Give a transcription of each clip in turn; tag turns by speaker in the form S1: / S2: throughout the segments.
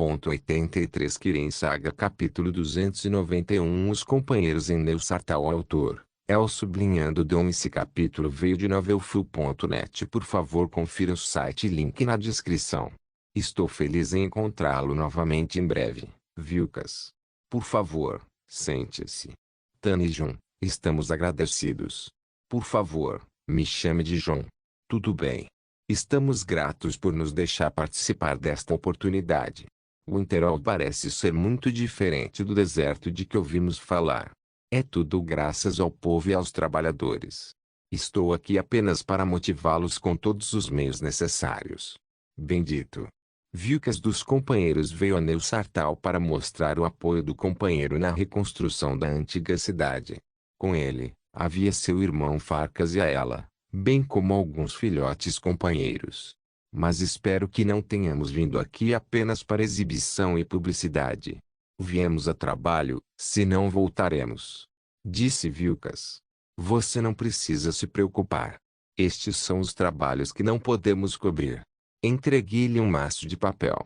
S1: 83 Kirin Saga Capítulo 291 Os companheiros em Neusartal. Autor El sublinhando Dom. Esse capítulo veio de novelfull.net. Por favor, confira o site, link na descrição. Estou feliz em encontrá-lo novamente em breve, Vilcas. Por favor, sente-se. Tani e John, estamos agradecidos. Por favor, me chame de John. Tudo bem. Estamos gratos por nos deixar participar desta oportunidade. Winterhold parece ser muito diferente do deserto de que ouvimos falar. É tudo graças ao povo e aos trabalhadores. Estou aqui apenas para motivá-los com todos os meios necessários. Bendito. Vilcas dos companheiros veio a Neusartal para mostrar o apoio do companheiro na reconstrução da antiga cidade. Com ele, havia seu irmão Farkas e a ela, bem como alguns filhotes companheiros. Mas espero que não tenhamos vindo aqui apenas para exibição e publicidade. Viemos a trabalho, senão voltaremos. Disse Vilcas. Você não precisa se preocupar. Estes são os trabalhos que não podemos cobrir. Entreguei-lhe um maço de papel.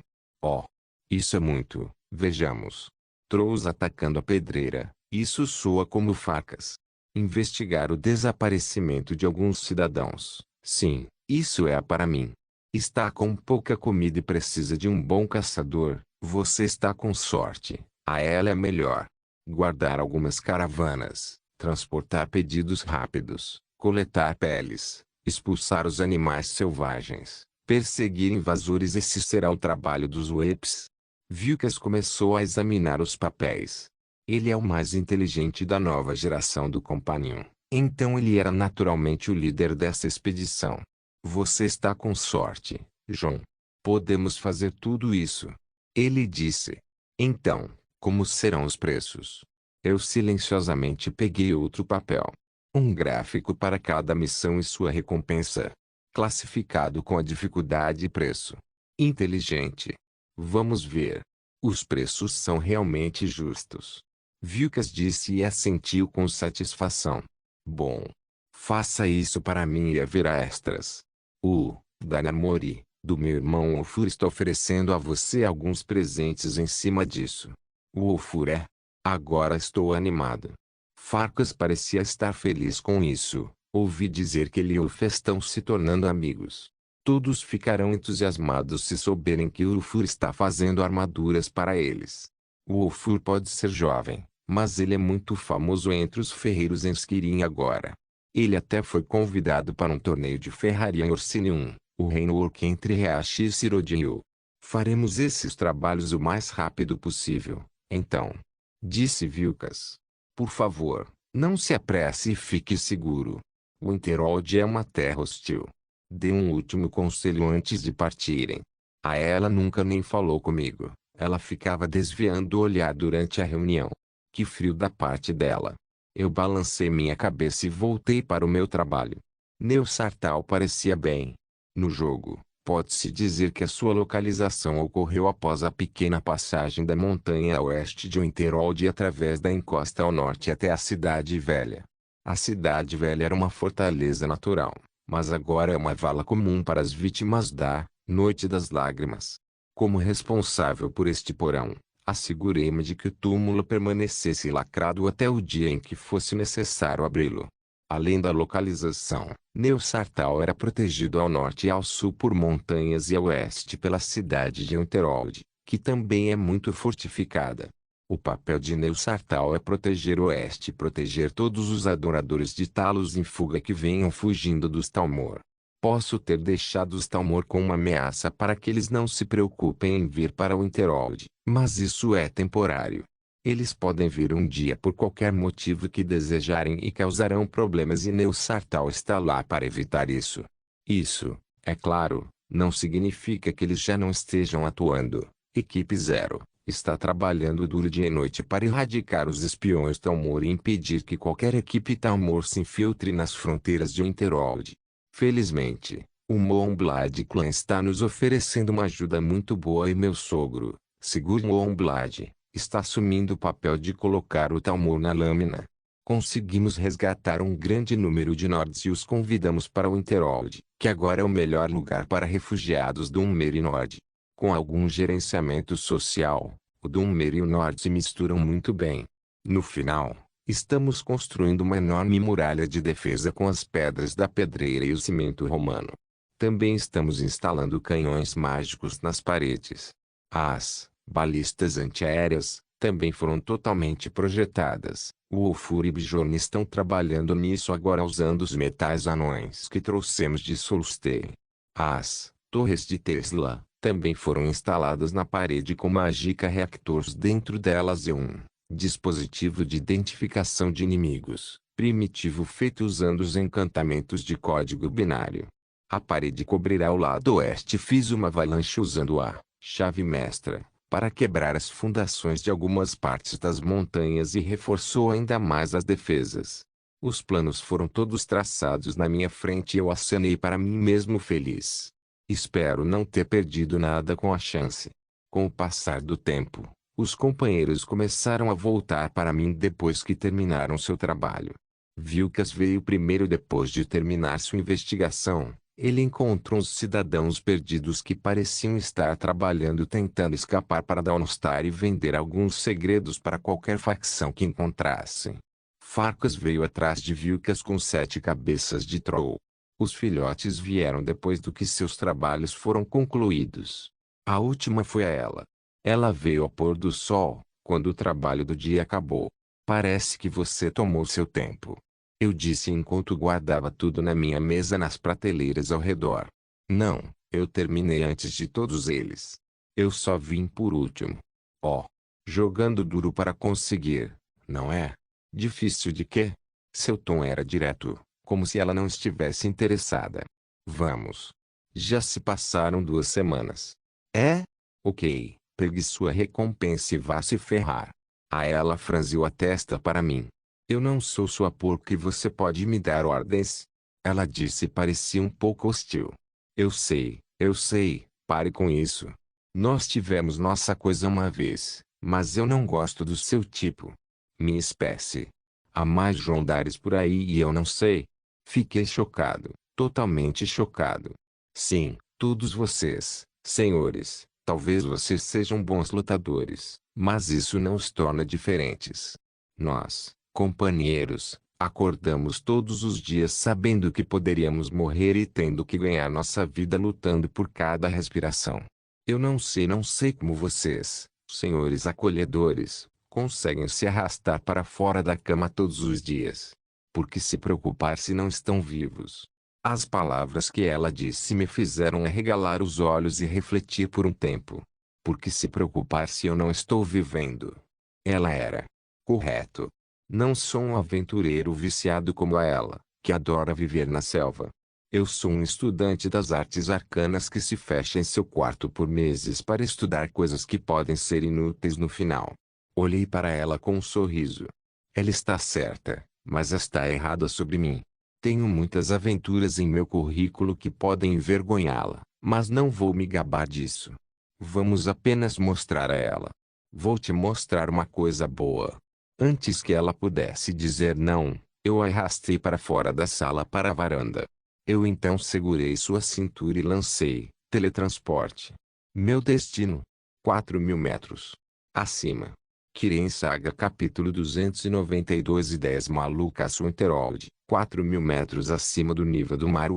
S1: Oh! Isso é muito, vejamos. Trouxe atacando a pedreira, isso soa como facas. Investigar o desaparecimento de alguns cidadãos. Sim, isso é para mim. Está com pouca comida e precisa de um bom caçador. Você está com sorte. A ela é melhor. Guardar algumas caravanas, transportar pedidos rápidos, coletar peles, expulsar os animais selvagens, perseguir invasores. Esse será o trabalho dos Weeps. Vilcas começou a examinar os papéis. Ele é o mais inteligente da nova geração do Companion, então ele era naturalmente o líder dessa expedição. Você está com sorte, John. Podemos fazer tudo isso. Ele disse. Então, como serão os preços? Eu silenciosamente peguei outro papel. Um gráfico para cada missão e sua recompensa. Classificado com a dificuldade e preço. Inteligente. Vamos ver. Os preços são realmente justos. Vilcas disse e assentiu com satisfação. Bom. Faça isso para mim e haverá extras. Danamori, do meu irmão Ofur, está oferecendo a você alguns presentes em cima disso. O Ofur é. Agora estou animado. Farkas parecia estar feliz com isso. Ouvi dizer que ele e Ulf estão se tornando amigos. Todos ficarão entusiasmados se souberem que o Ofur está fazendo armaduras para eles. O Ofur pode ser jovem, mas ele é muito famoso entre os ferreiros em Skirin agora. Ele até foi convidado para um torneio de ferraria em Orsinium, o reino orc entre Reashi e Cirodil. Faremos esses trabalhos o mais rápido possível, então. Disse Vilcas. Por favor, não se apresse e fique seguro. Winterhold é uma terra hostil. Dê um último conselho antes de partirem. A ela nunca nem falou comigo. Ela ficava desviando o olhar durante a reunião. Que frio da parte dela. Eu balancei minha cabeça e voltei para o meu trabalho. Neusartal parecia bem. No jogo, pode-se dizer que a sua localização ocorreu após a pequena passagem da montanha a oeste de Winterhold e através da encosta ao norte até a Cidade Velha. A Cidade Velha era uma fortaleza natural, mas agora é uma vala comum para as vítimas da Noite das Lágrimas. Como responsável por este porão, assegurei-me de que o túmulo permanecesse lacrado até o dia em que fosse necessário abri-lo. Além da localização, Neusartal era protegido ao norte e ao sul por montanhas e a oeste pela cidade de Winterhold, que também é muito fortificada. O papel de Neusartal é proteger o oeste e proteger todos os adoradores de Talos em fuga que venham fugindo dos Talmor. Posso ter deixado os Talmor com uma ameaça para que eles não se preocupem em vir para Winterhold, mas isso é temporário. Eles podem vir um dia por qualquer motivo que desejarem e causarão problemas e Neusartal está lá para evitar isso. Isso, é claro, não significa que eles já não estejam atuando. Equipe 0 está trabalhando duro dia e noite para erradicar os espiões Talmor e impedir que qualquer equipe Talmor se infiltre nas fronteiras de Winterhold. Felizmente, o Moonblade Clan está nos oferecendo uma ajuda muito boa e meu sogro, Sigurd Moonblade, está assumindo o papel de colocar o Talmor na lâmina. Conseguimos resgatar um grande número de Nords e os convidamos para Winterhold, que agora é o melhor lugar para refugiados do Ummer e Nord. Com algum gerenciamento social, o Dunmer e o Nord se misturam muito bem. No final, estamos construindo uma enorme muralha de defesa com as pedras da pedreira e o cimento romano. Também estamos instalando canhões mágicos nas paredes. As balistas antiaéreas também foram totalmente projetadas. O Wolfur e Bjorn estão trabalhando nisso agora usando os metais anões que trouxemos de Solstheim. As torres de Tesla também foram instaladas na parede com Magica Reactors dentro delas e um dispositivo de identificação de inimigos, primitivo feito usando os encantamentos de código binário. A parede cobrirá o lado oeste. Fiz uma avalanche usando a chave mestra para quebrar as fundações de algumas partes das montanhas e reforçou ainda mais as defesas. Os planos foram todos traçados na minha frente e eu acenei para mim mesmo feliz. Espero não ter perdido nada com a chance. Com o passar do tempo, os companheiros começaram a voltar para mim depois que terminaram seu trabalho. Vilkas veio primeiro depois de terminar sua investigação. Ele encontrou uns cidadãos perdidos que pareciam estar trabalhando tentando escapar para Dawnstar e vender alguns segredos para qualquer facção que encontrassem. Farkas veio atrás de Vilkas com 7 cabeças de troll. Os filhotes vieram depois do que seus trabalhos foram concluídos. A última foi a ela. Ela veio ao pôr do sol, quando o trabalho do dia acabou. Parece que você tomou seu tempo. Eu disse enquanto guardava tudo na minha mesa nas prateleiras ao redor. Não, eu terminei antes de todos eles. Eu só vim por último. Oh, jogando duro para conseguir, não é? Difícil de quê? Seu tom era direto, como se ela não estivesse interessada. Vamos. Já se passaram 2 semanas. É? Ok, pegue sua recompensa e vá se ferrar. A ela franziu a testa para mim. Eu não sou sua porca e você pode me dar ordens? Ela disse e parecia um pouco hostil. Eu sei, pare com isso. Nós tivemos nossa coisa uma vez, mas eu não gosto do seu tipo. Minha espécie. Há mais Jondares por aí e eu não sei. Fiquei chocado, totalmente chocado. Sim, todos vocês, senhores, talvez vocês sejam bons lutadores, mas isso não os torna diferentes. Nós, companheiros, acordamos todos os dias sabendo que poderíamos morrer e tendo que ganhar nossa vida lutando por cada respiração. Eu não sei como vocês, senhores acolhedores, conseguem se arrastar para fora da cama todos os dias. Por que se preocupar se não estão vivos? As palavras que ela disse me fizeram arregalar os olhos e refletir por um tempo. Por que se preocupar se eu não estou vivendo? Ela era correto. Não sou um aventureiro viciado como ela, que adora viver na selva. Eu sou um estudante das artes arcanas que se fecha em seu quarto por meses para estudar coisas que podem ser inúteis no final. Olhei para ela com um sorriso. Ela está certa, mas está errada sobre mim. Tenho muitas aventuras em meu currículo que podem envergonhá-la, mas não vou me gabar disso. Vamos apenas mostrar a ela. Vou te mostrar uma coisa boa. Antes que ela pudesse dizer não, eu a arrastei para fora da sala para a varanda. Eu então segurei sua cintura e lancei teletransporte. Meu destino. 4.000 metros. Acima. Kirin Saga capítulo 292 Ideias malucas Winterhold. 4.000 metros acima do nível do mar.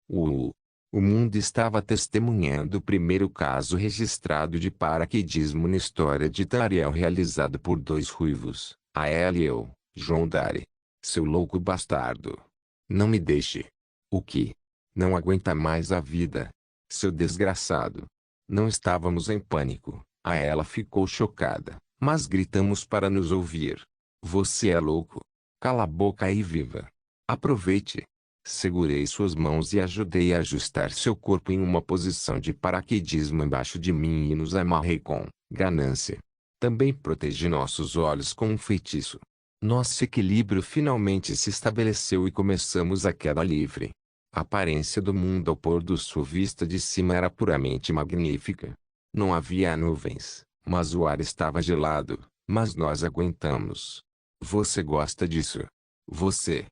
S1: O mundo estava testemunhando o primeiro caso registrado de paraquedismo na história de Tariel realizado por 2 ruivos, a ela e eu, João Dari. Seu louco bastardo. Não me deixe. O que? Não aguenta mais a vida? Seu desgraçado. Não estávamos em pânico, a ela ficou chocada, mas gritamos para nos ouvir. Você é louco. Cala a boca e viva. Aproveite. Segurei suas mãos e ajudei a ajustar seu corpo em uma posição de paraquedismo embaixo de mim e nos amarrei com ganância. Também protegi nossos olhos com um feitiço. Nosso equilíbrio finalmente se estabeleceu e começamos a queda livre. A aparência do mundo ao pôr do sol vista de cima era puramente magnífica. Não havia nuvens, mas o ar estava gelado, mas nós aguentamos. Você gosta disso? Você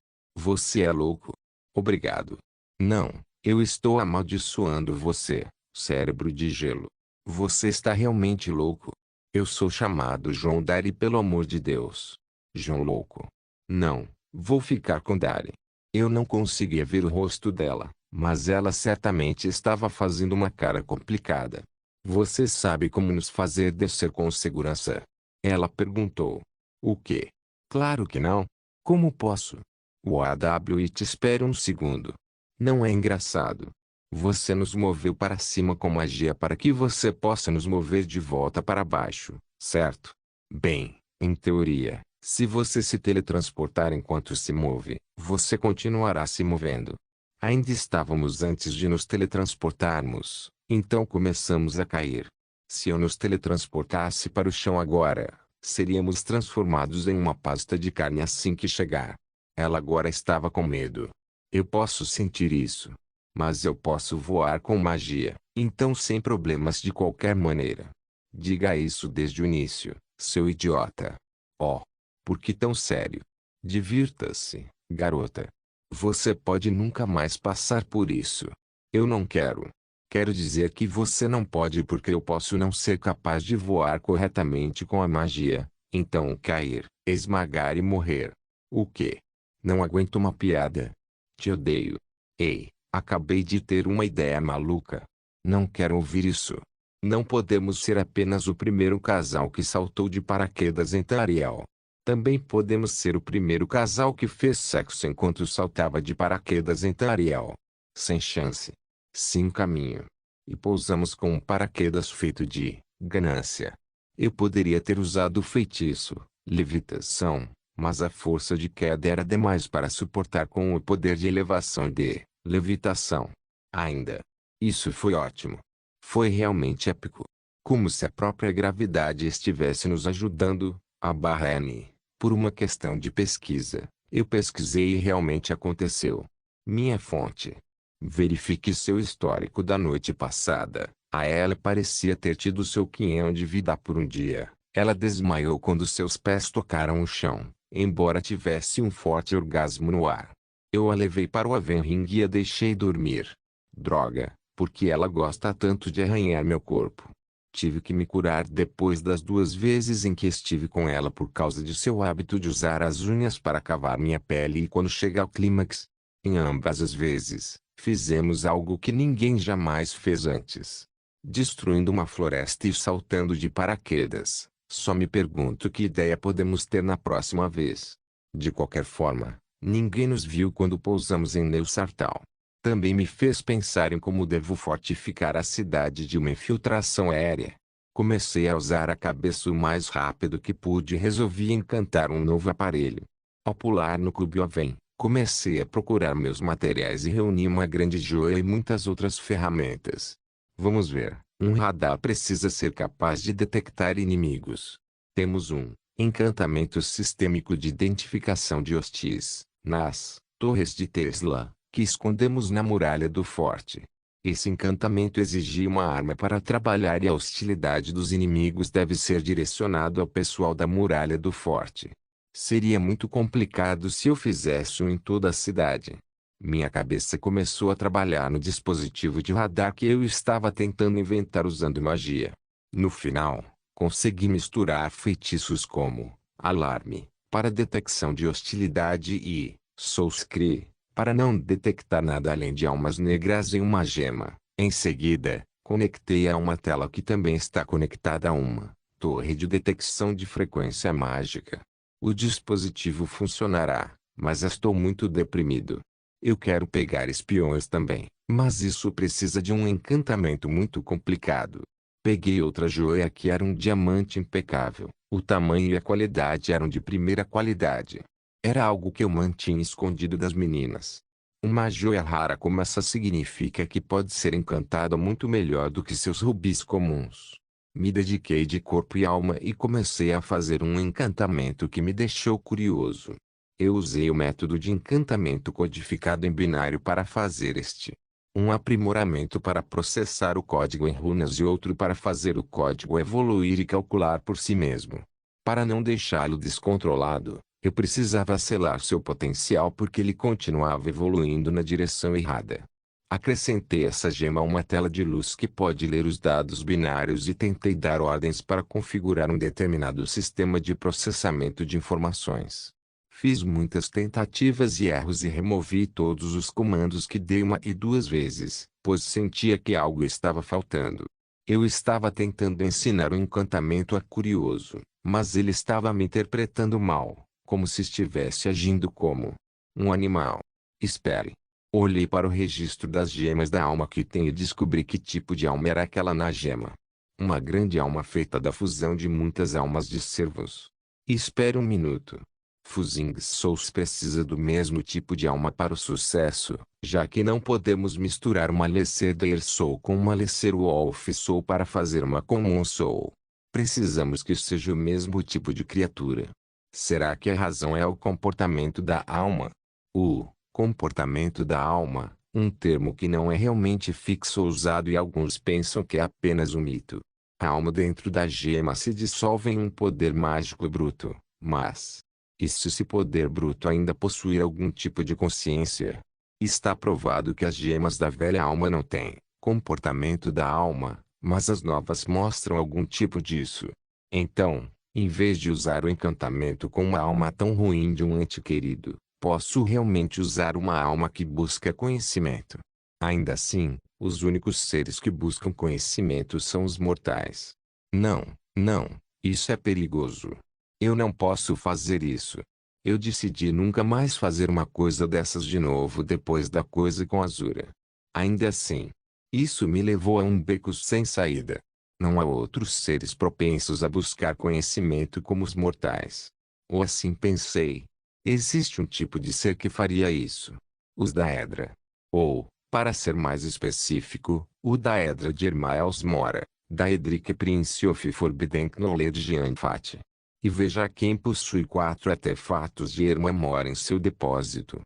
S1: é louco. Obrigado. Não, eu estou amaldiçoando você, cérebro de gelo. Você está realmente louco. Eu sou chamado João Dari, pelo amor de Deus. João louco. Não, vou ficar com Dari. Eu não conseguia ver o rosto dela, mas ela certamente estava fazendo uma cara complicada. Você sabe como nos fazer descer com segurança? Ela perguntou. O quê? Claro que não. Como posso? O AW, te espere um segundo. Não é engraçado. Você nos moveu para cima com magia para que você possa nos mover de volta para baixo, certo? Bem, em teoria, se você se teletransportar enquanto se move, você continuará se movendo. Ainda estávamos antes de nos teletransportarmos, então começamos a cair. Se eu nos teletransportasse para o chão agora, seríamos transformados em uma pasta de carne assim que chegar. Ela agora estava com medo. Eu posso sentir isso. Mas eu posso voar com magia, então sem problemas de qualquer maneira. Diga isso desde o início, seu idiota. Oh, por que tão sério? Divirta-se, garota. Você pode nunca mais passar por isso. Eu não quero. Quero dizer que você não pode porque eu posso não ser capaz de voar corretamente com a magia, então cair, esmagar e morrer. O quê? Não aguento uma piada. Te odeio. Ei, acabei de ter uma ideia maluca. Não quero ouvir isso. Não podemos ser apenas o primeiro casal que saltou de paraquedas em Tariel. Também podemos ser o primeiro casal que fez sexo enquanto saltava de paraquedas em Tariel. Sem chance. Sim, caminho. E pousamos com um paraquedas feito de ganância. Eu poderia ter usado o feitiço, levitação, mas a força de queda era demais para suportar com o poder de elevação de levitação. Ainda. Isso foi ótimo. Foi realmente épico. Como se a própria gravidade estivesse nos ajudando, a barra N. Por uma questão de pesquisa, eu pesquisei e realmente aconteceu. Minha fonte. Verifique seu histórico da noite passada. A ela parecia ter tido seu quinhão de vida por um dia. Ela desmaiou quando seus pés tocaram o chão, embora tivesse um forte orgasmo no ar. Eu a levei para o Avenring e a deixei dormir. Droga, porque ela gosta tanto de arranhar meu corpo. Tive que me curar depois das 2 vezes em que estive com ela por causa de seu hábito de usar as unhas para cavar minha pele e quando chega ao clímax. Em ambas as vezes, fizemos algo que ninguém jamais fez antes. Destruindo uma floresta e saltando de paraquedas. Só me pergunto que ideia podemos ter na próxima vez. De qualquer forma, ninguém nos viu quando pousamos em Neusartal. Também me fez pensar em como devo fortificar a cidade de uma infiltração aérea. Comecei a usar a cabeça o mais rápido que pude e resolvi encantar um novo aparelho. Ao pular no Clube Oven, comecei a procurar meus materiais e reuni uma grande joia e muitas outras ferramentas. Vamos ver, um radar precisa ser capaz de detectar inimigos. Temos um encantamento sistêmico de identificação de hostis, nas torres de Tesla, que escondemos na muralha do forte. Esse encantamento exigia uma arma para trabalhar e a hostilidade dos inimigos deve ser direcionado ao pessoal da muralha do forte. Seria muito complicado se eu fizesse um em toda a cidade. Minha cabeça começou a trabalhar no dispositivo de radar que eu estava tentando inventar usando magia. No final, consegui misturar feitiços como alarme, para detecção de hostilidade e soulscree, para não detectar nada além de almas negras em uma gema. Em seguida, conectei a uma tela que também está conectada a uma torre de detecção de frequência mágica. O dispositivo funcionará, mas estou muito deprimido. Eu quero pegar espiões também, mas isso precisa de um encantamento muito complicado. Peguei outra joia que era um diamante impecável. O tamanho e a qualidade eram de primeira qualidade. Era algo que eu mantinha escondido das meninas. Uma joia rara como essa significa que pode ser encantada muito melhor do que seus rubis comuns. Me dediquei de corpo e alma e comecei a fazer um encantamento que me deixou curioso. Eu usei o método de encantamento codificado em binário para fazer este. Um aprimoramento para processar o código em runas e outro para fazer o código evoluir e calcular por si mesmo. Para não deixá-lo descontrolado, eu precisava selar seu potencial porque ele continuava evoluindo na direção errada. Acrescentei essa gema a uma tela de luz que pode ler os dados binários e tentei dar ordens para configurar um determinado sistema de processamento de informações. Fiz muitas tentativas e erros e removi todos os comandos que dei uma e duas vezes, pois sentia que algo estava faltando. Eu estava tentando ensinar um encantamento a curioso, mas ele estava me interpretando mal, como se estivesse agindo como um animal. Espere. Olhei para o registro das gemas da alma que tenho e descobri que tipo de alma era aquela na gema. Uma grande alma feita da fusão de muitas almas de servos. Espere um minuto. Fusing Souls precisa do mesmo tipo de alma para o sucesso, já que não podemos misturar uma Lesser Deer Soul com uma Lesser Wolf Soul para fazer uma Common Soul. Precisamos que seja o mesmo tipo de criatura. Será que a razão é o comportamento da alma? O comportamento da alma, um termo que não é realmente fixo ou usado e alguns pensam que é apenas um mito. A alma dentro da gema se dissolve em um poder mágico bruto, mas e se esse poder bruto ainda possuir algum tipo de consciência? Está provado que as gemas da velha alma não têm comportamento da alma, mas as novas mostram algum tipo disso. Então, em vez de usar o encantamento com uma alma tão ruim de um ente querido, posso realmente usar uma alma que busca conhecimento. Ainda assim, os únicos seres que buscam conhecimento são os mortais. Não, não, isso é perigoso. Eu não posso fazer isso. Eu decidi nunca mais fazer uma coisa dessas de novo depois da coisa com Azura. Ainda assim, isso me levou a um beco sem saída. Não há outros seres propensos a buscar conhecimento como os mortais. Ou assim pensei. Existe um tipo de ser que faria isso. Os Daedra. Ou, para ser mais específico, o Daedra de Hermaels Mora, Daedric Prince of Forbidden Knowledge Anfat. E veja quem possui 4 artefatos de Erma Mora em seu depósito.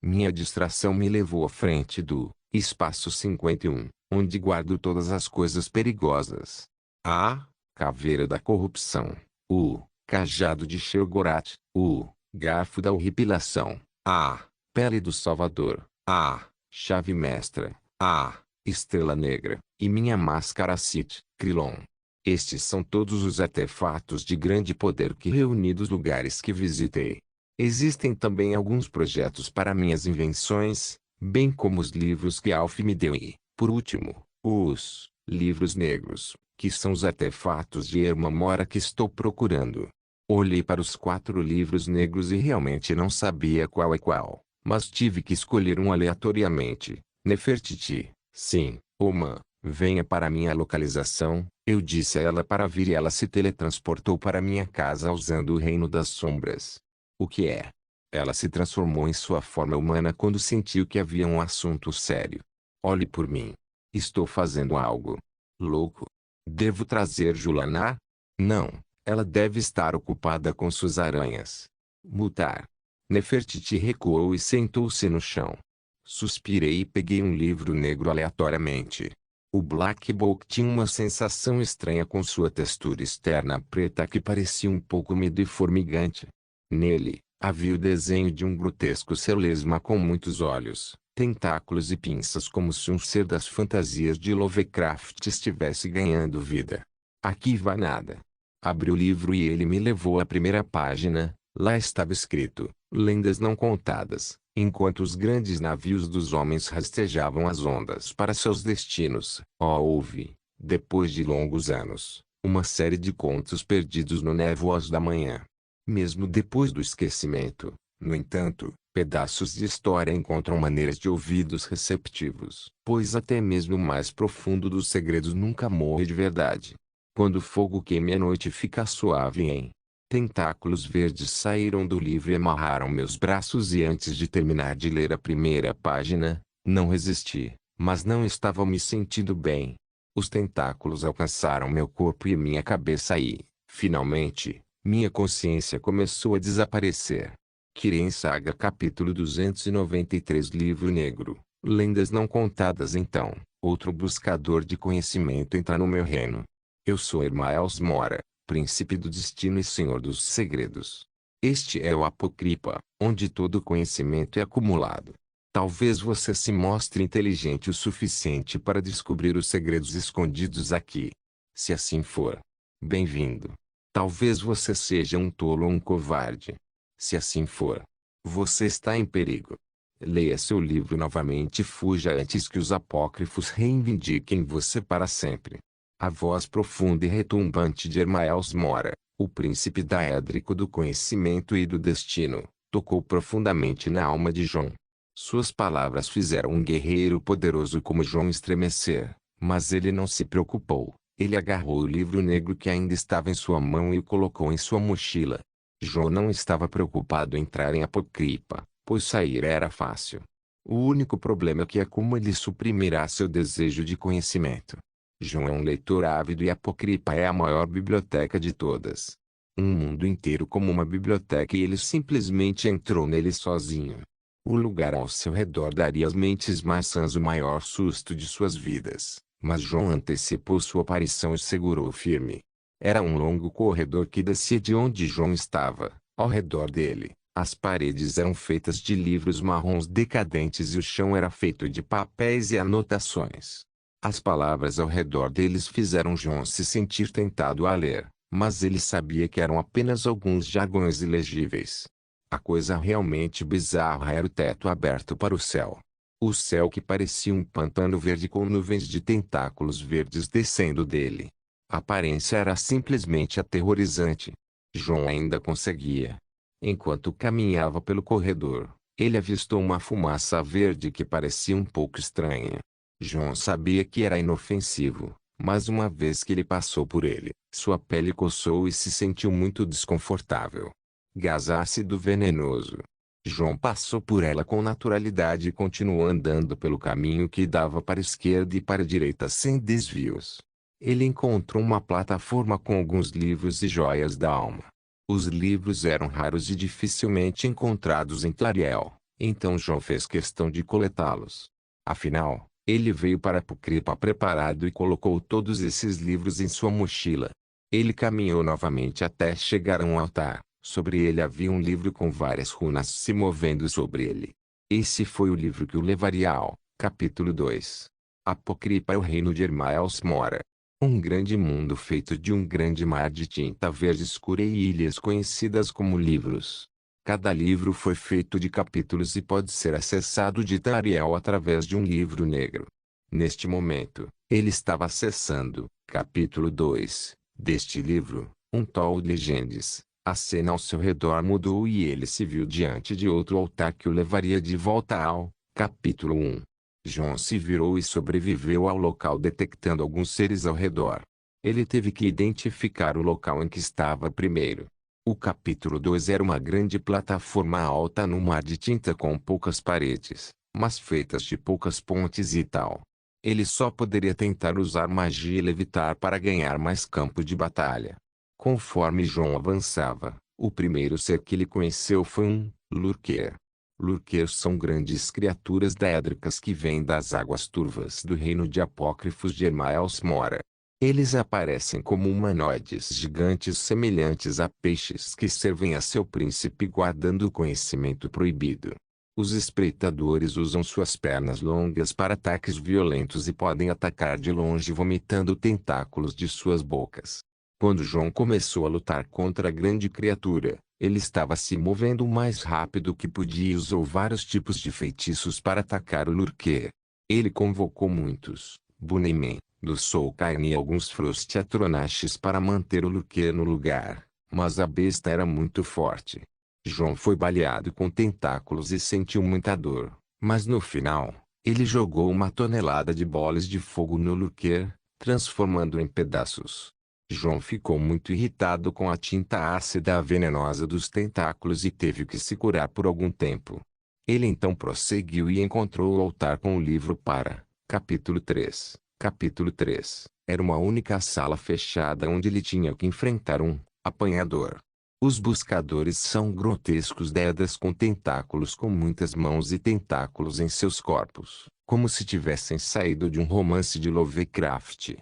S1: Minha distração me levou à frente do espaço 51, onde guardo todas as coisas perigosas. A caveira da corrupção. O cajado de Shelgorat. O garfo da horripilação. A pele do Salvador. A chave mestra. A estrela negra. E minha máscara Sith, Krilon. Estes são todos os artefatos de grande poder que reuni dos lugares que visitei. Existem também alguns projetos para minhas invenções, bem como os livros que Alf me deu e, por último, os livros negros, que são os artefatos de Erma Mora que estou procurando. Olhei para os 4 livros negros e realmente não sabia qual é qual, mas tive que escolher um aleatoriamente. Nefertiti, sim, Oma, venha para minha localização, eu disse a ela para vir e ela se teletransportou para minha casa usando o reino das sombras. O que é? Ela se transformou em sua forma humana quando sentiu que havia um assunto sério. Olhe por mim. Estou fazendo algo louco. Devo trazer Julana? Não, ela deve estar ocupada com suas aranhas. Mutar. Nefertiti recuou e sentou-se no chão. Suspirei e peguei um livro negro aleatoriamente. O Black Book tinha uma sensação estranha com sua textura externa preta que parecia um pouco úmida e formigante. Nele, havia o desenho de um grotesco ser lesma com muitos olhos, tentáculos e pinças como se um ser das fantasias de Lovecraft estivesse ganhando vida. Aqui vai nada. Abri o livro e ele me levou à primeira página. Lá estava escrito, lendas não contadas, enquanto os grandes navios dos homens rastejavam as ondas para seus destinos. Houve, depois de longos anos, uma série de contos perdidos no névoas da manhã. Mesmo depois do esquecimento, no entanto, pedaços de história encontram maneiras de ouvidos receptivos, pois até mesmo o mais profundo dos segredos nunca morre de verdade. Quando o fogo queima e a noite fica suave tentáculos verdes saíram do livro e amarraram meus braços e antes de terminar de ler a primeira página, não resisti, mas não estava me sentindo bem. Os tentáculos alcançaram meu corpo e minha cabeça e, finalmente, minha consciência começou a desaparecer. Kiren Saga capítulo 293 Livro Negro, Lendas Não Contadas. Então, outro buscador de conhecimento entra no meu reino. Eu sou Hermaels Mora, príncipe do destino e senhor dos segredos. Este é o Apócrifa, onde todo conhecimento é acumulado. Talvez você se mostre inteligente o suficiente para descobrir os segredos escondidos aqui. Se assim for, bem-vindo. Talvez você seja um tolo ou um covarde. Se assim for, você está em perigo. Leia seu livro novamente e fuja antes que os apócrifos reivindiquem você para sempre. A voz profunda e retumbante de Hermaeus Mora, o príncipe daédrico do conhecimento e do destino, tocou profundamente na alma de Jon. Suas palavras fizeram um guerreiro poderoso como Jon estremecer, mas ele não se preocupou. Ele agarrou o livro negro que ainda estava em sua mão e o colocou em sua mochila. Jon não estava preocupado em entrar em Apócripa, pois sair era fácil. O único problema é como ele suprimirá seu desejo de conhecimento. Jon é um leitor ávido e Apócripa é a maior biblioteca de todas. Um mundo inteiro como uma biblioteca e ele simplesmente entrou nele sozinho. O lugar ao seu redor daria às mentes mais sãs o maior susto de suas vidas, mas Jon antecipou sua aparição e segurou firme. Era um longo corredor que descia de onde Jon estava. Ao redor dele, as paredes eram feitas de livros marrons decadentes e o chão era feito de papéis e anotações. As palavras ao redor deles fizeram Jon se sentir tentado a ler, mas ele sabia que eram apenas alguns jargões ilegíveis. A coisa realmente bizarra era o teto aberto para o céu. O céu que parecia um pantano verde com nuvens de tentáculos verdes descendo dele. A aparência era simplesmente aterrorizante. Jon ainda conseguia. Enquanto caminhava pelo corredor, ele avistou uma fumaça verde que parecia um pouco estranha. Jon sabia que era inofensivo, mas uma vez que ele passou por ele, sua pele coçou e se sentiu muito desconfortável. Gás ácido venenoso. Jon passou por ela com naturalidade e continuou andando pelo caminho que dava para a esquerda e para a direita sem desvios. Ele encontrou uma plataforma com alguns livros e joias da alma. Os livros eram raros e dificilmente encontrados em Tariel, então Jon fez questão de coletá-los. Afinal, ele veio para Apócripa preparado e colocou todos esses livros em sua mochila. Ele caminhou novamente até chegar a um altar. Sobre ele havia um livro com várias runas se movendo sobre ele. Esse foi o livro que o levaria ao capítulo 2. Apócripa é o reino de Hermaeus Mora. Um grande mundo feito de um grande mar de tinta verde escura e ilhas conhecidas como livros. Cada livro foi feito de capítulos e pode ser acessado de Tariel através de um livro negro. Neste momento, ele estava acessando, capítulo 2, deste livro, um Tol Legendes. A cena ao seu redor mudou e ele se viu diante de outro altar que o levaria de volta ao capítulo 1. Jon se virou e sobreviveu ao local detectando alguns seres ao redor. Ele teve que identificar o local em que estava primeiro. O capítulo 2 era uma grande plataforma alta no mar de tinta com poucas paredes, mas feitas de poucas pontes e tal. Ele só poderia tentar usar magia e levitar para ganhar mais campo de batalha. Conforme Jon avançava, o primeiro ser que ele conheceu foi um Lurker. Lurkers são grandes criaturas daédricas que vêm das águas turvas do reino de apócrifos de Hermaeus Mora. Eles aparecem como humanoides gigantes semelhantes a peixes que servem a seu príncipe guardando o conhecimento proibido. Os espreitadores usam suas pernas longas para ataques violentos e podem atacar de longe vomitando tentáculos de suas bocas. Quando Jon começou a lutar contra a grande criatura, ele estava se movendo o mais rápido que podia e usou vários tipos de feitiços para atacar o Lurker. Ele convocou muitos Bunnymen, do Soulcairn e alguns Frostiatronaches para manter o Lurker no lugar, mas a besta era muito forte. Jon foi baleado com tentáculos e sentiu muita dor, mas no final, ele jogou uma tonelada de bolas de fogo no Lurker, transformando-o em pedaços. Jon ficou muito irritado com a tinta ácida venenosa dos tentáculos e teve que se curar por algum tempo. Ele então prosseguiu e encontrou o altar com o livro para capítulo 3. Capítulo 3. Era uma única sala fechada onde ele tinha que enfrentar um apanhador. Os buscadores são grotescos dedas com tentáculos com muitas mãos e tentáculos em seus corpos, como se tivessem saído de um romance de Lovecraft.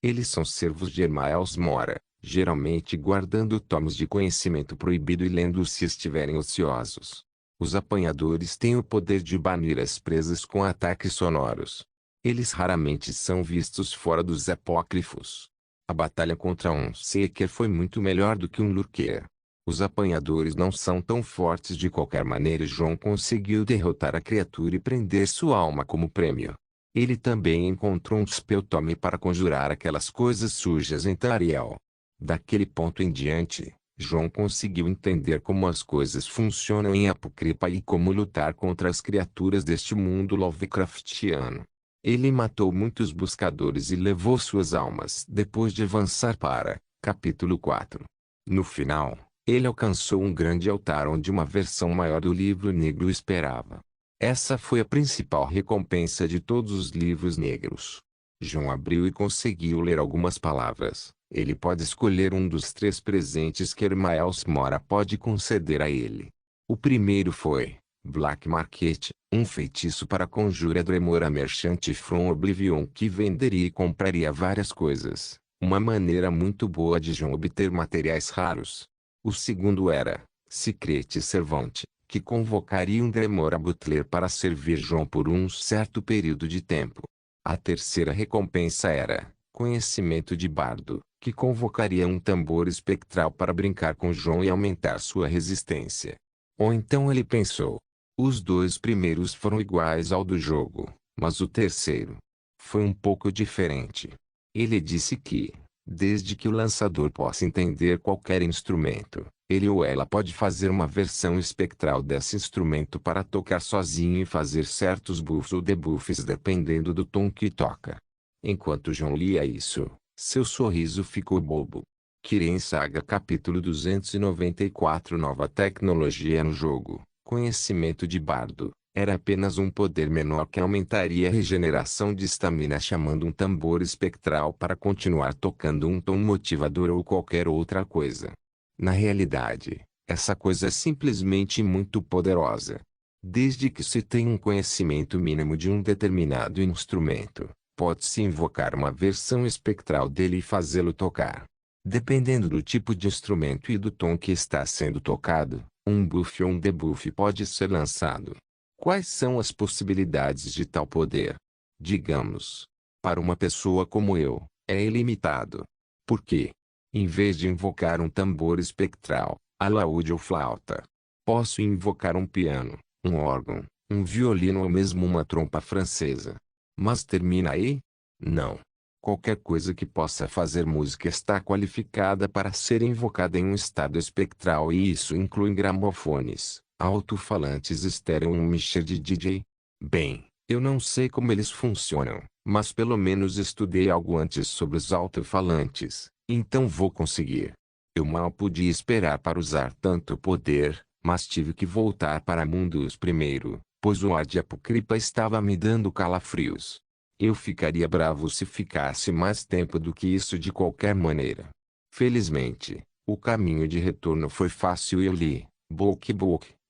S1: Eles são servos de Hermaeus Mora, geralmente guardando tomos de conhecimento proibido e lendo se estiverem ociosos. Os apanhadores têm o poder de banir as presas com ataques sonoros. Eles raramente são vistos fora dos apócrifos. A batalha contra um Seeker foi muito melhor do que um Lurker. Os apanhadores não são tão fortes de qualquer maneira e João conseguiu derrotar a criatura e prender sua alma como prêmio. Ele também encontrou um Spelltome para conjurar aquelas coisas sujas em Tariel. Daquele ponto em diante, João conseguiu entender como as coisas funcionam em Apocrypha e como lutar contra as criaturas deste mundo Lovecraftiano. Ele matou muitos buscadores e levou suas almas depois de avançar para capítulo 4. No final, ele alcançou um grande altar onde uma versão maior do livro negro o esperava. Essa foi a principal recompensa de todos os livros negros. João abriu e conseguiu ler algumas palavras. Ele pode escolher um dos 3 presentes que Hermaels Mora pode conceder a ele. O primeiro foi Black Market, um feitiço para conjurador a Merchant from Oblivion que venderia e compraria várias coisas. Uma maneira muito boa de João obter materiais raros. O segundo era Secret Servant, que convocaria um Dremora Butler para servir João por um certo período de tempo. A terceira recompensa era Conhecimento de Bardo, que convocaria um tambor espectral para brincar com João e aumentar sua resistência. Ou então ele pensou. Os 2 primeiros foram iguais ao do jogo, mas o terceiro foi um pouco diferente. Ele disse que, desde que o lançador possa entender qualquer instrumento, ele ou ela pode fazer uma versão espectral desse instrumento para tocar sozinho e fazer certos buffs ou debuffs dependendo do tom que toca. Enquanto João lia isso, seu sorriso ficou bobo. Kirin Saga Capítulo 294 Nova tecnologia no jogo. Conhecimento de Bardo. Era apenas um poder menor que aumentaria a regeneração de estamina chamando um tambor espectral para continuar tocando um tom motivador ou qualquer outra coisa. Na realidade, essa coisa é simplesmente muito poderosa. Desde que se tenha um conhecimento mínimo de um determinado instrumento, pode-se invocar uma versão espectral dele e fazê-lo tocar. Dependendo do tipo de instrumento e do tom que está sendo tocado, um buff ou um debuff pode ser lançado. Quais são as possibilidades de tal poder? Digamos, para uma pessoa como eu, é ilimitado. Por quê? Em vez de invocar um tambor espectral, alaúde ou flauta, posso invocar um piano, um órgão, um violino ou mesmo uma trompa francesa. Mas termina aí? Não. Qualquer coisa que possa fazer música está qualificada para ser invocada em um estado espectral e isso inclui gramofones, alto-falantes estéreo e um mixer de DJ. Bem, eu não sei como eles funcionam, mas pelo menos estudei algo antes sobre os alto-falantes, então vou conseguir. Eu mal podia esperar para usar tanto poder, mas tive que voltar para Mundus primeiro, pois o ar de Apocrypha estava me dando calafrios. Eu ficaria bravo se ficasse mais tempo do que isso de qualquer maneira. Felizmente, o caminho de retorno foi fácil e eu li, Book,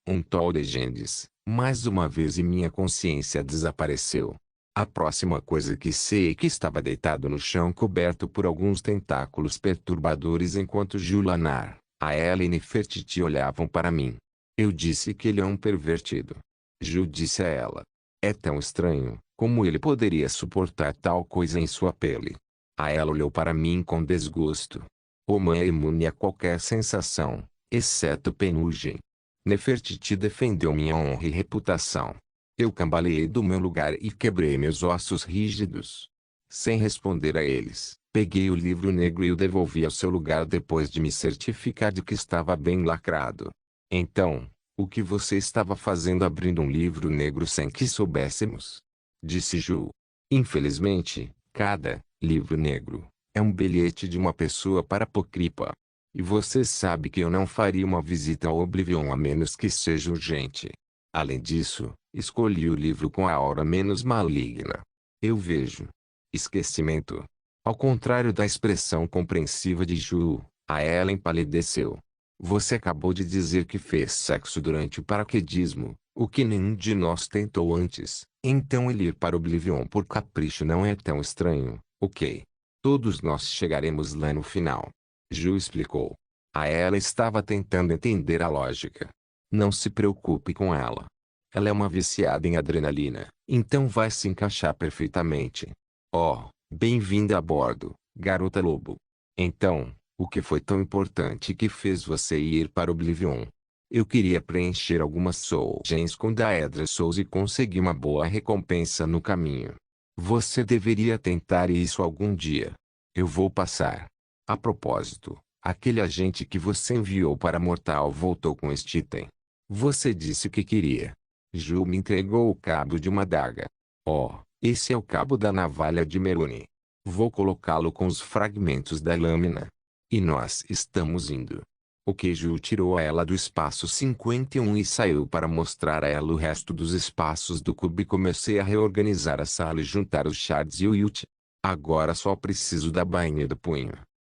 S1: Untold Legendes, mais uma vez e minha consciência desapareceu. A próxima coisa que sei é que estava deitado no chão coberto por alguns tentáculos perturbadores enquanto Julanar, a Ellen e Fertiti olhavam para mim. Eu disse que ele é um pervertido. Ju disse a ela. É tão estranho. Como ele poderia suportar tal coisa em sua pele? A ela olhou para mim com desgosto. Oman é imune a qualquer sensação, exceto penugem. Nefertiti defendeu minha honra e reputação. Eu cambaleei do meu lugar e quebrei meus ossos rígidos. Sem responder a eles, peguei o livro negro e o devolvi ao seu lugar depois de me certificar de que estava bem lacrado. Então, o que você estava fazendo abrindo um livro negro sem que soubéssemos? Disse Ju. Infelizmente, cada livro negro é um bilhete de uma pessoa para Apocrypha. E você sabe que eu não faria uma visita ao Oblivion a menos que seja urgente. Além disso, escolhi o livro com a aura menos maligna. Eu vejo. Esquecimento. Ao contrário da expressão compreensiva de Ju, a Ellen empalideceu. Você acabou de dizer que fez sexo durante o paraquedismo, o que nenhum de nós tentou antes. Então ele ir para Oblivion por capricho não é tão estranho, ok? Todos nós chegaremos lá no final. Ju explicou. A ela estava tentando entender a lógica. Não se preocupe com ela. Ela é uma viciada em adrenalina, então vai se encaixar perfeitamente. Oh, bem-vinda a bordo, garota lobo. Então, o que foi tão importante que fez você ir para Oblivion? Eu queria preencher algumas souls com Daedra Souls e conseguir uma boa recompensa no caminho. Você deveria tentar isso algum dia. Eu vou passar. A propósito, aquele agente que você enviou para Mortal voltou com este item. Você disse que queria. Ju me entregou o cabo de uma adaga. Oh, esse é o cabo da navalha de Meruni. Vou colocá-lo com os fragmentos da lâmina. E nós estamos indo. O Ju tirou ela do espaço 51 e saiu para mostrar a ela o resto dos espaços do cubo e comecei a reorganizar a sala e juntar os shards e o Yut. Agora só preciso da bainha do punho.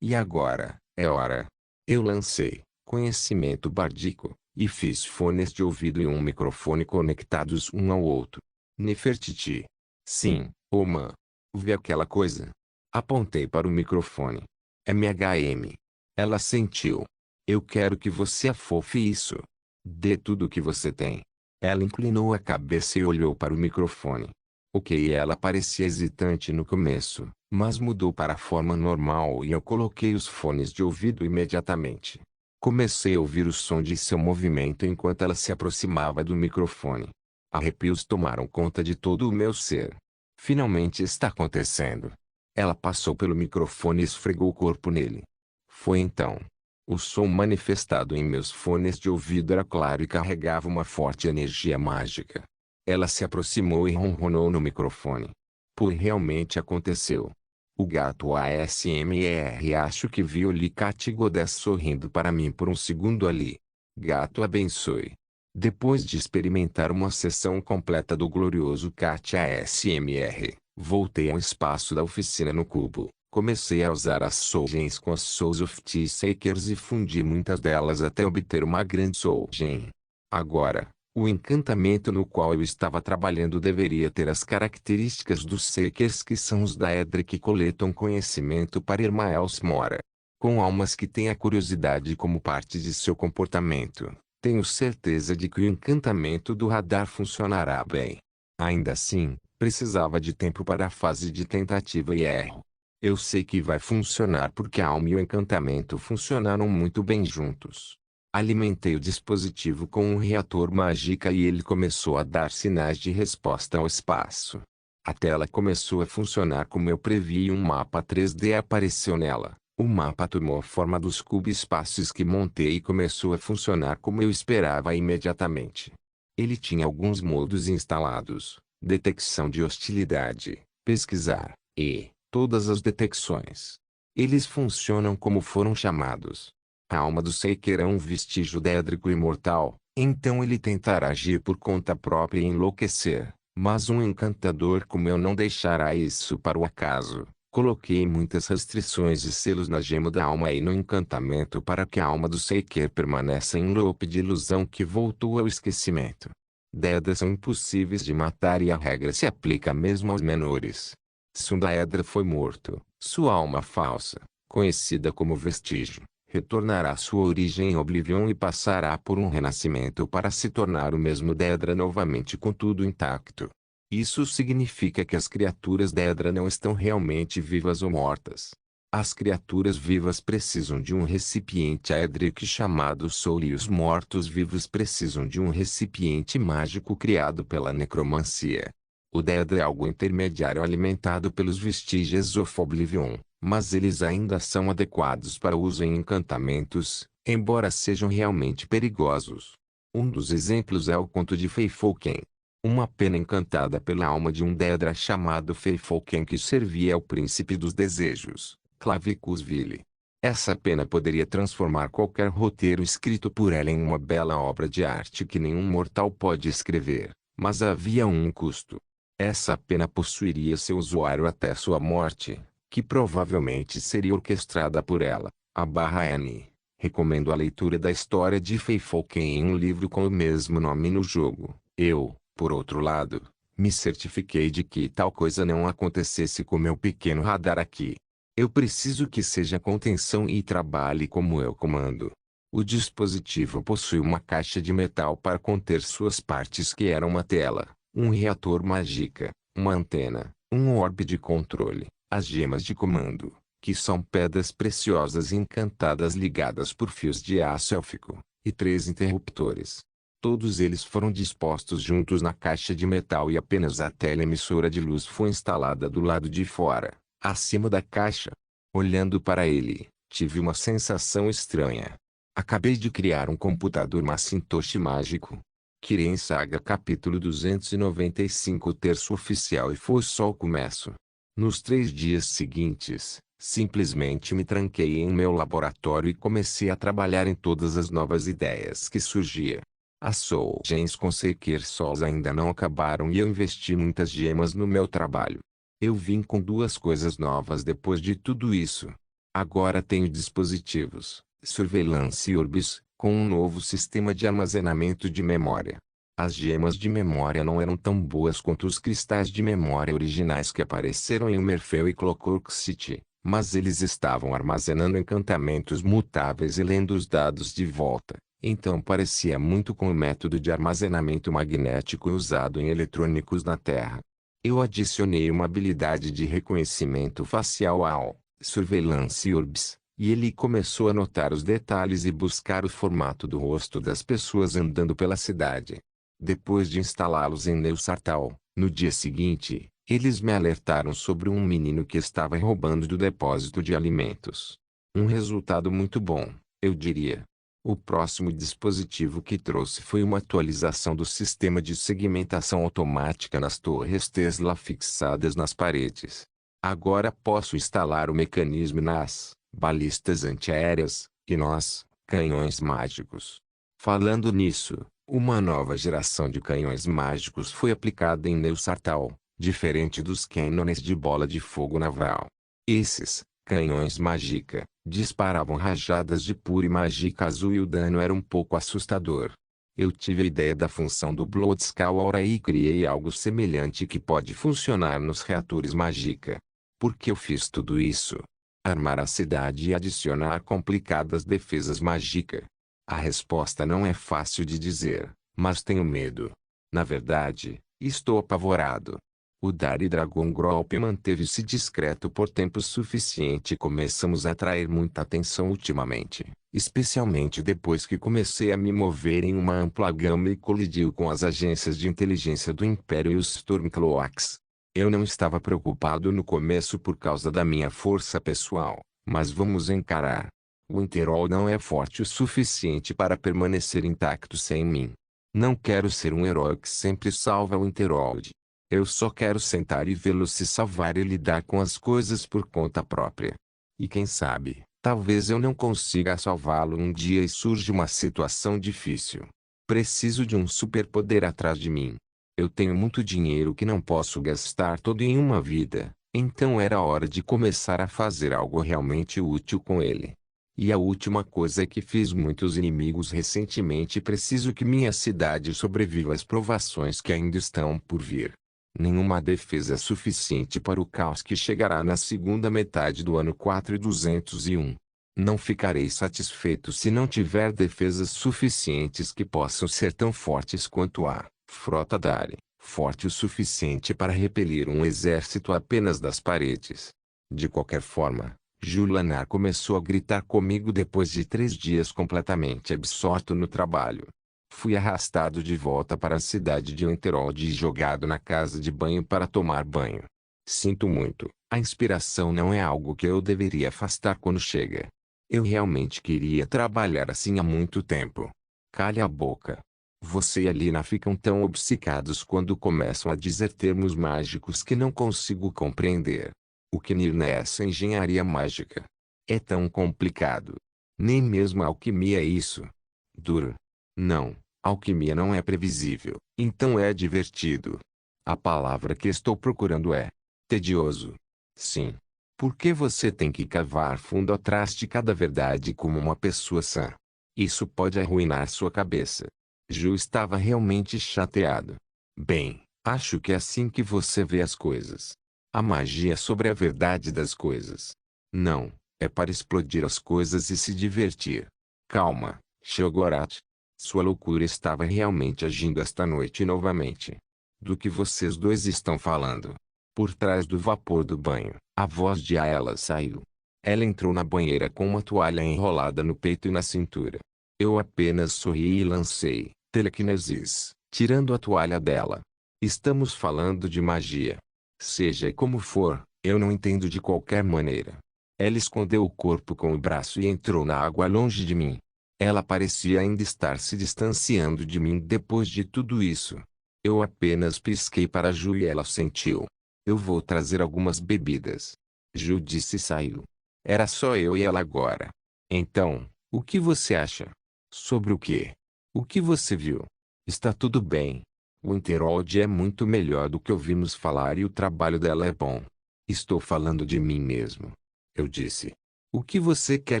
S1: E agora, é hora. Eu lancei conhecimento bardico e fiz fones de ouvido e um microfone conectados um ao outro. Nefertiti. Sim, Oman. Vê aquela coisa? Apontei para o microfone. MHM. Ela sentiu. Eu quero que você afofe isso. Dê tudo o que você tem. Ela inclinou a cabeça e olhou para o microfone. Ok, ela parecia hesitante no começo, mas mudou para a forma normal e eu coloquei os fones de ouvido imediatamente. Comecei a ouvir o som de seu movimento enquanto ela se aproximava do microfone. Arrepios tomaram conta de todo o meu ser. Finalmente está acontecendo. Ela passou pelo microfone e esfregou o corpo nele. Foi então. O som manifestado em meus fones de ouvido era claro e carregava uma forte energia mágica. Ela se aproximou e ronronou no microfone. Pois realmente aconteceu. O gato ASMR acho que vi o Licate Goddess sorrindo para mim por um segundo ali. Gato abençoe. Depois de experimentar uma sessão completa do glorioso Cat ASMR, voltei ao espaço da oficina no cubo. Comecei a usar as Souls com as Souls of T-Sakers e fundi muitas delas até obter uma grande Soul Gem. Agora, o encantamento no qual eu estava trabalhando deveria ter as características dos Sakers que são os Daedra que coletam conhecimento para Irmaels Mora. Com almas que têm a curiosidade como parte de seu comportamento, tenho certeza de que o encantamento do radar funcionará bem. Ainda assim, precisava de tempo para a fase de tentativa e erro. Eu sei que vai funcionar porque a alma e o encantamento funcionaram muito bem juntos. Alimentei o dispositivo com um reator mágica e ele começou a dar sinais de resposta ao espaço. A tela começou a funcionar como eu previ e um mapa 3D apareceu nela. O mapa tomou a forma dos cubos-espaços que montei e começou a funcionar como eu esperava imediatamente. Ele tinha alguns modos instalados: detecção de hostilidade, pesquisar, e todas as detecções. Eles funcionam como foram chamados. A alma do Saker é um vestígio dédrico imortal, então ele tentará agir por conta própria e enlouquecer, mas um encantador como eu não deixará isso para o acaso. Coloquei muitas restrições e selos na gema da alma e no encantamento para que a alma do Saker permaneça em loop de ilusão que voltou ao esquecimento. Daedra são impossíveis de matar e a regra se aplica mesmo aos menores. Se um Daedra foi morto, sua alma falsa, conhecida como vestígio, retornará à sua origem em Oblivion e passará por um renascimento para se tornar o mesmo Daedra novamente com tudo intacto. Isso significa que as criaturas Daedra não estão realmente vivas ou mortas. As criaturas vivas precisam de um recipiente Aedric chamado Soul e os mortos-vivos precisam de um recipiente mágico criado pela necromancia. O Daedra é algo intermediário alimentado pelos vestígios of Oblivion, mas eles ainda são adequados para uso em encantamentos, embora sejam realmente perigosos. Um dos exemplos é o conto de Feifolken. Uma pena encantada pela alma de um Daedra chamado Feifolken que servia ao príncipe dos desejos, Clavicus Vili. Essa pena poderia transformar qualquer roteiro escrito por ela em uma bela obra de arte que nenhum mortal pode escrever, mas havia um custo. Essa pena possuiria seu usuário até sua morte, que provavelmente seria orquestrada por ela. /N. Recomendo a leitura da história de Feifolken em um livro com o mesmo nome no jogo. Eu, por outro lado, me certifiquei de que tal coisa não acontecesse com meu pequeno radar aqui. Eu preciso que seja contenção e trabalhe como eu comando. O dispositivo possui uma caixa de metal para conter suas partes que eram uma tela, um reator mágica, uma antena, um orbe de controle, as gemas de comando, que são pedras preciosas encantadas ligadas por fios de aço élfico, e 3 interruptores. Todos eles foram dispostos juntos na caixa de metal e apenas a teleemissora de luz foi instalada do lado de fora, acima da caixa. Olhando para ele, tive uma sensação estranha. Acabei de criar um computador Macintosh mágico. Kiren Saga capítulo 295 terço oficial e foi só o começo. Nos 3 dias seguintes, simplesmente me tranquei em meu laboratório e comecei a trabalhar em todas as novas ideias que surgia. As Soulgens com Seeker Souls ainda não acabaram e eu investi muitas gemas no meu trabalho. Eu vim com 2 coisas novas depois de tudo isso. Agora tenho dispositivos, Surveillance Orbs, com um novo sistema de armazenamento de memória. As gemas de memória não eram tão boas quanto os cristais de memória originais que apareceram em Umberfell e Clockwork City, mas eles estavam armazenando encantamentos mutáveis e lendo os dados de volta, então parecia muito com o método de armazenamento magnético usado em eletrônicos na Terra. Eu adicionei uma habilidade de reconhecimento facial ao Surveillance Orbs, e ele começou a notar os detalhes e buscar o formato do rosto das pessoas andando pela cidade. Depois de instalá-los em Neusartal, no dia seguinte, eles me alertaram sobre um menino que estava roubando do depósito de alimentos. Um resultado muito bom, eu diria. O próximo dispositivo que trouxe foi uma atualização do sistema de segmentação automática nas torres Tesla fixadas nas paredes. Agora posso instalar o mecanismo nas balistas antiaéreas, e nos canhões mágicos. Falando nisso, uma nova geração de canhões mágicos foi aplicada em Neusartal, diferente dos cânones de bola de fogo naval. Esses canhões mágica disparavam rajadas de pura mágica azul e o dano era um pouco assustador. Eu tive a ideia da função do Bloodskawara e criei algo semelhante que pode funcionar nos reatores mágica. Por que eu fiz tudo isso? Armar a cidade e adicionar complicadas defesas mágica. A resposta não é fácil de dizer, mas tenho medo. Na verdade, estou apavorado. O Dari Dragon Group manteve-se discreto por tempo suficiente e começamos a atrair muita atenção ultimamente, especialmente depois que comecei a me mover em uma ampla gama e colidiu com as agências de inteligência do Império e os Stormcloaks. Eu não estava preocupado no começo por causa da minha força pessoal, mas vamos encarar. O Interol não é forte o suficiente para permanecer intacto sem mim. Não quero ser um herói que sempre salva o Interold. Eu só quero sentar e vê-lo se salvar e lidar com as coisas por conta própria. E quem sabe, talvez eu não consiga salvá-lo um dia e surge uma situação difícil. Preciso de um superpoder atrás de mim. Eu tenho muito dinheiro que não posso gastar todo em uma vida, então era hora de começar a fazer algo realmente útil com ele. E a última coisa é que fiz muitos inimigos recentemente e preciso que minha cidade sobreviva às provações que ainda estão por vir. Nenhuma defesa é suficiente para o caos que chegará na segunda metade do ano 4201. Não ficarei satisfeito se não tiver defesas suficientes que possam ser tão fortes quanto a Frota Dari, forte o suficiente para repelir um exército apenas das paredes. De qualquer forma, Julanar começou a gritar comigo depois de 3 dias completamente absorto no trabalho. Fui arrastado de volta para a cidade de Winterhold e jogado na casa de banho para tomar banho. Sinto muito, a inspiração não é algo que eu deveria afastar quando chega. Eu realmente queria trabalhar assim há muito tempo. Calha a boca. Você e a Lina ficam tão obcecados quando começam a dizer termos mágicos que não consigo compreender. O que Nirna é essa engenharia mágica? É tão complicado. Nem mesmo a alquimia é isso. Dur. Não, alquimia não é previsível, então é divertido. A palavra que estou procurando é tedioso. Sim. Por que você tem que cavar fundo atrás de cada verdade como uma pessoa sã? Isso pode arruinar sua cabeça. Ju estava realmente chateado. Bem, acho que é assim que você vê as coisas. A magia é sobre a verdade das coisas. Não, é para explodir as coisas e se divertir. Calma, Shogorat. Sua loucura estava realmente agindo esta noite novamente. Do que vocês dois estão falando? Por trás do vapor do banho, a voz de Aela saiu. Ela entrou na banheira com uma toalha enrolada no peito e na cintura. Eu apenas sorri e lancei telequinesis, tirando a toalha dela. Estamos falando de magia. Seja como for, eu não entendo de qualquer maneira. Ela escondeu o corpo com o braço e entrou na água longe de mim. Ela parecia ainda estar se distanciando de mim depois de tudo isso. Eu apenas pisquei para Ju e ela sentiu. Eu vou trazer algumas bebidas. Ju disse e saiu. Era só eu e ela agora. Então, o que você acha? Sobre o quê? O que você viu? Está tudo bem. O Interworld é muito melhor do que ouvimos falar e o trabalho dela é bom. Estou falando de mim mesmo. Eu disse. O que você quer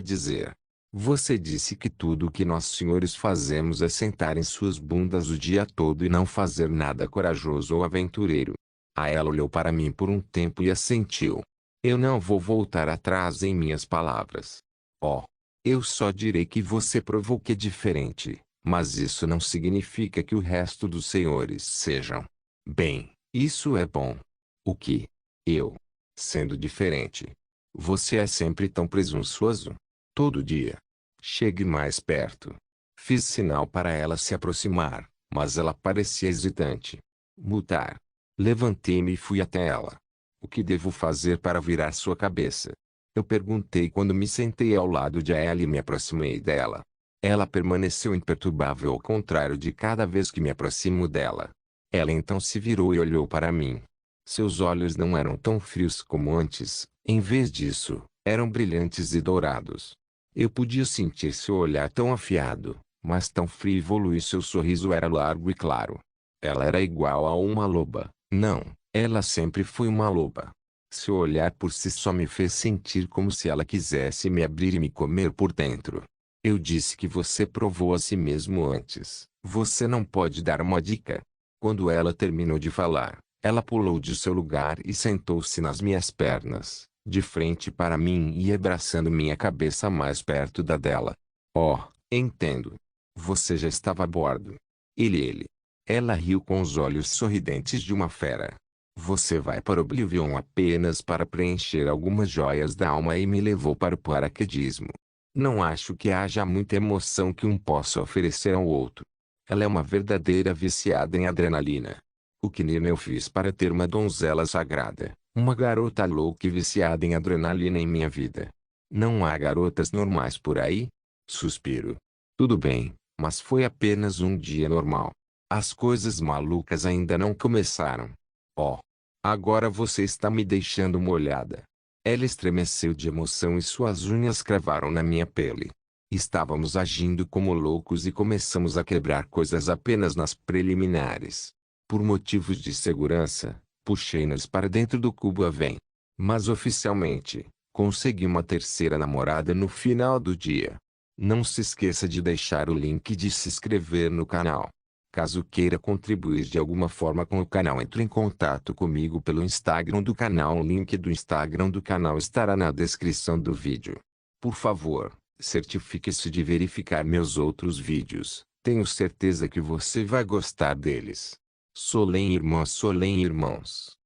S1: dizer? Você disse que tudo o que nós senhores fazemos é sentar em suas bundas o dia todo e não fazer nada corajoso ou aventureiro. A ela olhou para mim por um tempo e assentiu. Eu não vou voltar atrás em minhas palavras. Oh, eu só direi que você provou que é diferente, mas isso não significa que o resto dos senhores sejam. Bem, isso é bom. O que? Eu, sendo diferente. Você é sempre tão presunçoso. Todo dia. Chegue mais perto. Fiz sinal para ela se aproximar, mas ela parecia hesitante. Mutar. Levantei-me e fui até ela. O que devo fazer para virar sua cabeça? Eu perguntei quando me sentei ao lado de ela e me aproximei dela. Ela permaneceu imperturbável ao contrário de cada vez que me aproximo dela. Ela então se virou e olhou para mim. Seus olhos não eram tão frios como antes, em vez disso, eram brilhantes e dourados. Eu podia sentir seu olhar tão afiado, mas tão frívolo e seu sorriso era largo e claro. Ela era igual a uma loba. Não, ela sempre foi uma loba. Seu olhar por si só me fez sentir como se ela quisesse me abrir e me comer por dentro. Eu disse que você provou a si mesmo antes. Você não pode dar uma dica? Quando ela terminou de falar, ela pulou de seu lugar e sentou-se nas minhas pernas, de frente para mim e abraçando minha cabeça mais perto da dela. Oh, entendo. Você já estava a bordo. Ele. Ela riu com os olhos sorridentes de uma fera. Você vai para Oblivion apenas para preencher algumas joias da alma e me levou para o paraquedismo. Não acho que haja muita emoção que um possa oferecer ao outro. Ela é uma verdadeira viciada em adrenalina. O que eu fiz para ter uma donzela sagrada, uma garota louca e viciada em adrenalina em minha vida. Não há garotas normais por aí? Suspiro. Tudo bem, mas foi apenas um dia normal. As coisas malucas ainda não começaram. Oh, agora você está me deixando molhada. Ela estremeceu de emoção e suas unhas cravaram na minha pele. Estávamos agindo como loucos e começamos a quebrar coisas apenas nas preliminares. Por motivos de segurança, puxei-nas para dentro do cubo Aven. Mas oficialmente, consegui uma terceira namorada no final do dia. Não se esqueça de deixar o link de se inscrever no canal. Caso queira contribuir de alguma forma com o canal, entre em contato comigo pelo Instagram do canal. O link do Instagram do canal estará na descrição do vídeo. Por favor, certifique-se de verificar meus outros vídeos. Tenho certeza que você vai gostar deles. Solem irmãos.